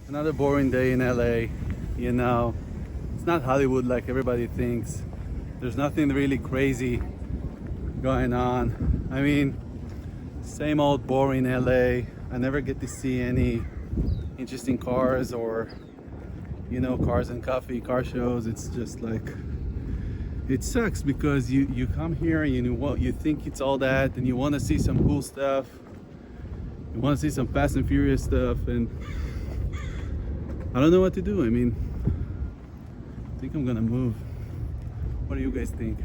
Another boring day in LA. You know, it's not Hollywood like everybody thinks. There's nothing really crazy going on. I mean, same old boring LA. I never get to see any interesting cars or, you know, cars and coffee, car shows. It's just like, it sucks because you come here and you think it's all that, and you want to see some cool stuff. You want to see some Fast and Furious stuff, and I don't know what to do. I mean, I think I'm gonna move. What do you guys think?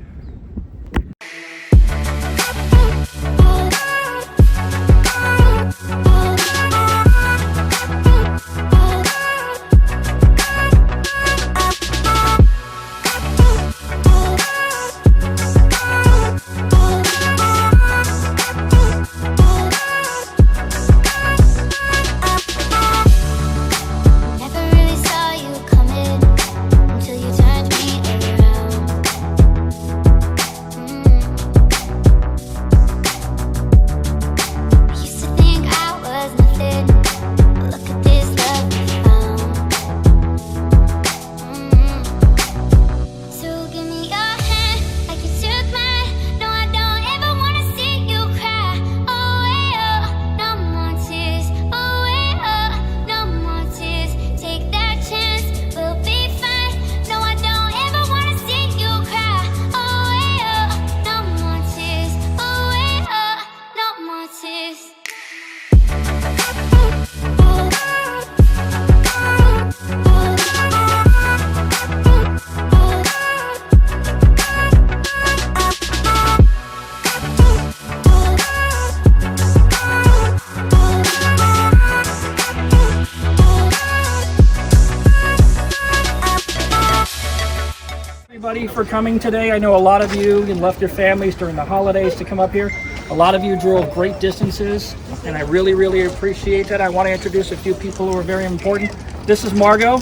For coming today. I know a lot of you left your families during the holidays to come up here. A lot of you drove great distances, and I really appreciate that. I want to introduce a few people who are very important. This is Margot.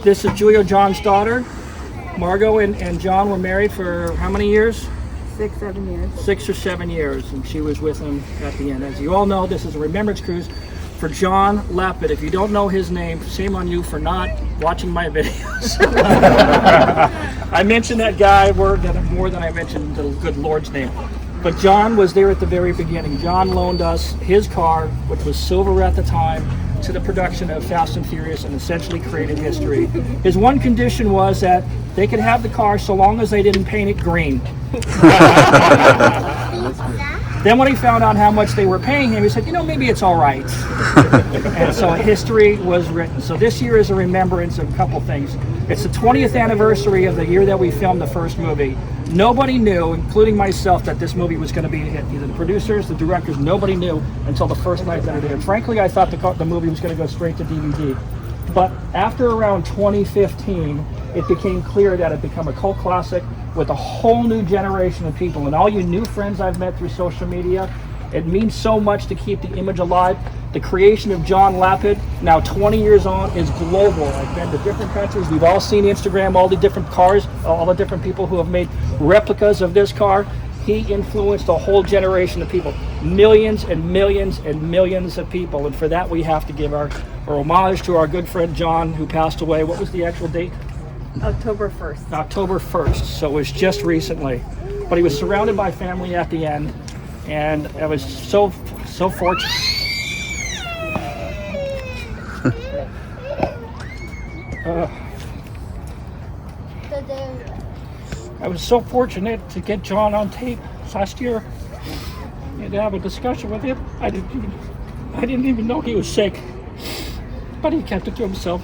This is Julio, John's daughter. Margot and John were married for how many years? 6, 7 years. 6 or 7 years, and she was with him at the end. As you all know, this is a remembrance cruise for John Lapid. If you don't know his name, shame on you for not watching my videos. I mentioned that guy more than I mentioned the good Lord's name. But John was there at the very beginning. John loaned us his car, which was silver at the time, to the production of Fast and Furious, and essentially created history. His one condition was that they could have the car so long as they didn't paint it green. Then when he found out how much they were paying him, he said, you know, maybe it's all right. And so history was written. So this year is a remembrance of a couple things. It's the 20th anniversary of the year that we filmed the first movie. Nobody knew, including myself, that this movie was going to be a hit. Either the producers, the directors, nobody knew until the first night that it aired. Frankly, I thought the movie was going to go straight to DVD. But after around 2015, it became clear that it had become a cult classic with a whole new generation of people. And all you new friends I've met through social media, it means so much to keep the image alive. The creation of John Lapid, now 20 years on, is global. I've been to different countries. We've all seen Instagram, all the different cars, all the different people who have made replicas of this car. He influenced a whole generation of people, millions and millions and millions of people. And for that, we have to give our homage to our good friend John, who passed away. What was the actual date? October 1st. October 1st, so it was just recently. But he was surrounded by family at the end, and I was so fortunate. I was so fortunate to get John on tape last year and to have a discussion with him. I didn't even know he was sick, but he kept it to himself.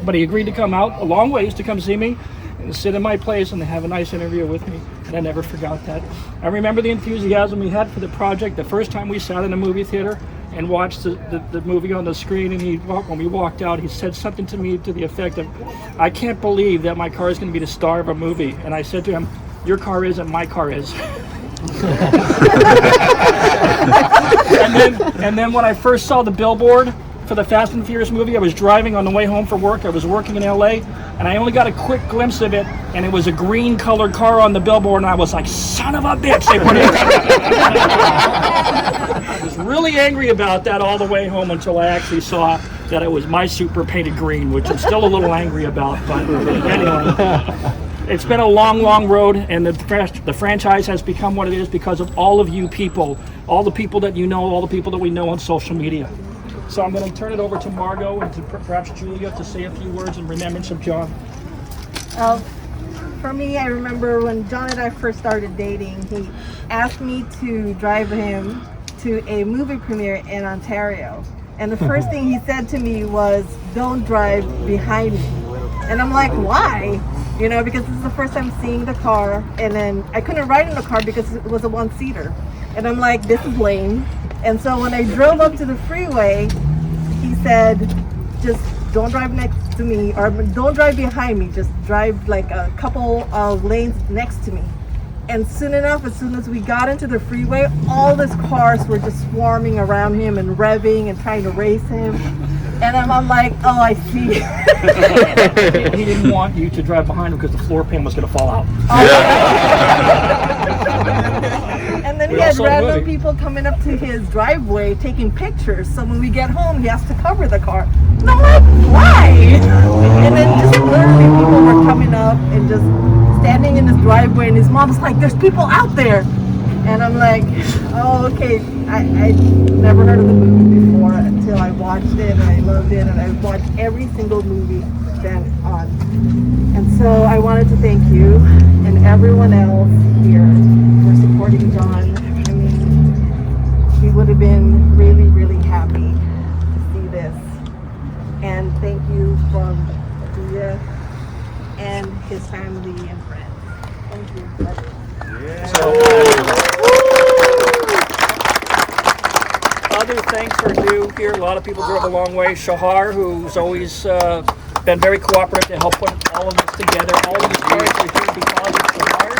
But he agreed to come out a long ways to come see me and sit in my place and have a nice interview with me, and I never forgot that. I remember the enthusiasm we had for the project the first time we sat in a movie theater and watched the movie on the screen, and when we walked out, he said something to me to the effect of, I can't believe that my car is going to be the star of a movie. And I said to him, your car isn't, my car is. and then when I first saw the billboard for the Fast and Furious movie, I was driving on the way home from work. I was working in LA, and I only got a quick glimpse of it, and it was a green colored car on the billboard, and I was like, son of a bitch, they put it. I was really angry about that all the way home until I actually saw that it was my Supra painted green, which I'm still a little angry about. But anyway, it's been a long, long road, and the franchise has become what it is because of all of you people, all the people that you know, all the people that we know on social media. So I'm going to turn it over to Margot and to perhaps Julia to say a few words in remembrance of John. For me, I remember when John and I first started dating, he asked me to drive him to a movie premiere in Ontario. And the first thing he said to me was, "Don't drive behind me." And I'm like, why? You know, because this is the first time seeing the car, and then I couldn't ride in the car because it was a one-seater. And I'm like, this is lame. And so when I drove up to the freeway, he said, just don't drive next to me, or don't drive behind me, just drive like a couple of lanes next to me. And soon enough, as soon as we got into the freeway, all these cars were just swarming around him and revving and trying to race him. And I'm like, oh, I see. He didn't want you to drive behind him because the floor pan was going to fall out. And then he had random people coming up to his driveway taking pictures. So when we get home, he has to cover the car. And I'm like, why? And then just literally people were coming up and just standing in his driveway, and his mom's like, there's people out there. And I'm like, oh, okay. I never heard of the movie before until I watched it, and I loved it, and I watched every single movie then on. And so I wanted to thank you and everyone else here for supporting John. I mean, we would have been really, really happy to see this. And thank you from Julia and his family and friends. Thank you. Other thanks are due here. A lot of people drove a long way. Shahar, who's always been very cooperative to help put all of this together. All of the stories are due because of Shahar.